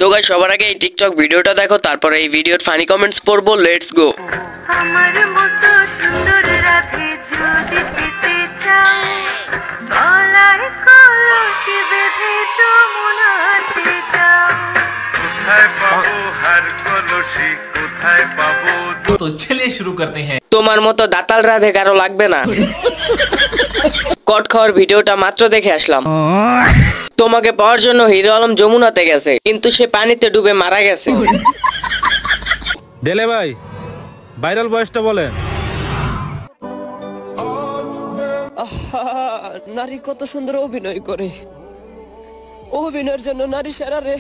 তো গাইস সবার আগে এই টিকটক ভিডিওটা দেখো, তারপরে এই ভিডিওর ফানি কমেন্টস পড়বো। Let's go. আমার মতো সুন্দর রাধে যদি পেতে চাও, গলায় কলসি বেঁধে যমুনাতে যাও। কোথায় পাবো হার কলসি, কোথায় পাবো? तो चलिए शुरू करते हैं। তোমার মতো দাতাল রাধে কারো লাগবে না। কট খাওয়ার ভিডিওটা মাত্র দেখে আসলাম। তোমাকে পাওয়ার জন্য হিরো আলম যমুনাতে গেছে, কিন্তু সে পানিতে ডুবে মারা গেছে। দেলে ভাই ভাইরাল বয়সটা বলেন। নারী কত সুন্দর অভিনয় করে, অভিনয়ের জন্য নারী সেরা রে।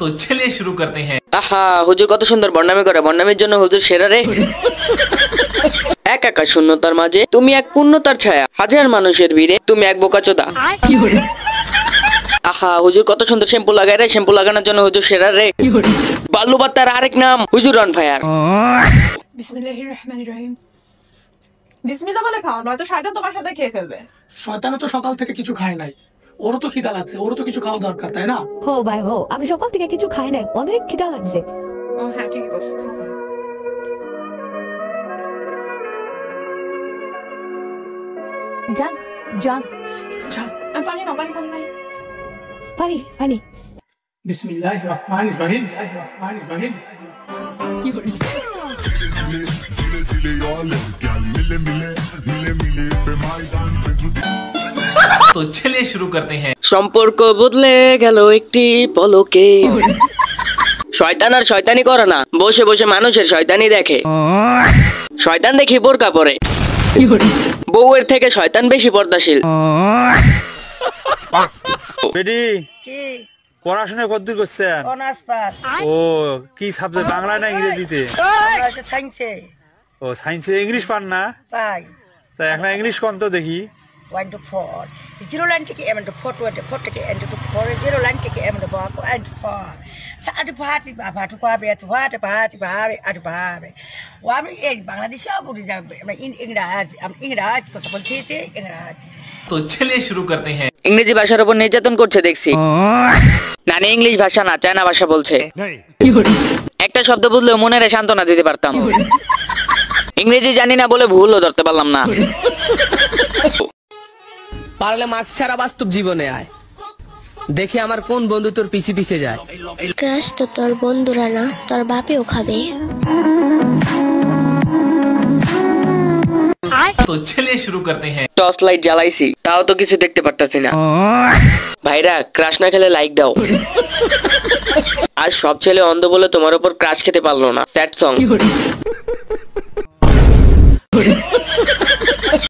तो चलिए शुरू करते हैं। আহা, হুজুর কত সুন্দর বর্ণামি করে, বর্ণামির জন্য হুজুর সেরা রে। এক একা শূন্যতার মাঝে তুমি এক পূর্ণতার ছায়া, হাজার মানুষের ভিড়ে তুমি এক বোকাচোদা। আহা, হুজুর কত সুন্দর শ্যাম্পু লাগায় রে, শ্যাম্পু লাগানোর জন্য হুজুর সেরা রে। বাল্লু বাত্তার আরেক নাম হুজুর অন ফায়ার। বিসমিল্লাহির রহমানির রহিম। বিসমিল্লাহ বলে খাও, নয়তো শয়তান তোমার সাথে খেয়ে ফেলবে। শয়তানও তো সকাল থেকে কিছু খায় নাই, ওরও তো খিদা লাগছে, ওরও তো কিছু খাওয়া দরকার, তাই না? হো ভাই হো, আমি সকাল থেকে কিছু খাই নাই, অনেক খিদা লাগছে। ও হ্যাঁ ঠিকই বলছো, খাও খাও। যান যান, আচ্ছা, পানি নাও, পানি পানি পানি। পানি পানি। বিসমিল্লাহির রহমানির রহিম। রহিম। तो चलिए शुरू करते हैं। সম্পর্ক বদলে গেল একটি পলকে। শয়তান আর শয়তানি করে না, বসে বসে মানুষের শয়তানি দেখে। শয়তান দেখি বোরকা পরে, বউয়ের থেকে শয়তান বেশি পর্দাশীল। বেডি পড়াশোনা কতদূর করছেন? Honours pass. ও কি সাবজেক্ট, বাংলা না ইংরেজিতে? সায়েন্সে। ও সায়েন্সে। ইংলিশ পান না? পাই। তা এখন ইংলিশ কোন তো দেখি। 1 to 4 0 line take m to 4 to 4 take n to 4 0 line take m to 4 and 4 sa adu party baba to kwa be to what party baba adu baba wa mi এই বাংলাদেশে আপনি যাবে ইংরেজি ইংরেজি কথা বলতেছে ইংরেজি। तो चलिए शुरू करते हैं। ইংরেজি ভাষার উপর নির্যাতন করছে দেখছি। নানি ইংলিশ ভাষা না, চায়না ভাষা বলছে। একটা শব্দ বুঝলেও মনের সান্ত্বনা দিতে পারতাম। ইংরেজি জানি না বলে ভুলও ধরতে পারলাম না। পারলে মাস্ক ছাড়া বাস্তব জীবনে আয়, দেখি আমার কোন বন্ধু তোর পিছে পিছে যায়। ক্রাশ তো তোর বন্ধুরা না, তোর বাপেও খাবে। तो चलिए शुरू करते हैं। টর্চ লাইট জ্বালাইছি, তাও তো কিছু দেখতে পারতাছি না। ভাইরা ক্রাশ না খেলে লাইক দাও। আর সব ছেলে অন্ধ বলে তোমার উপর ক্রাশ খেতে পারলো না। Sad song.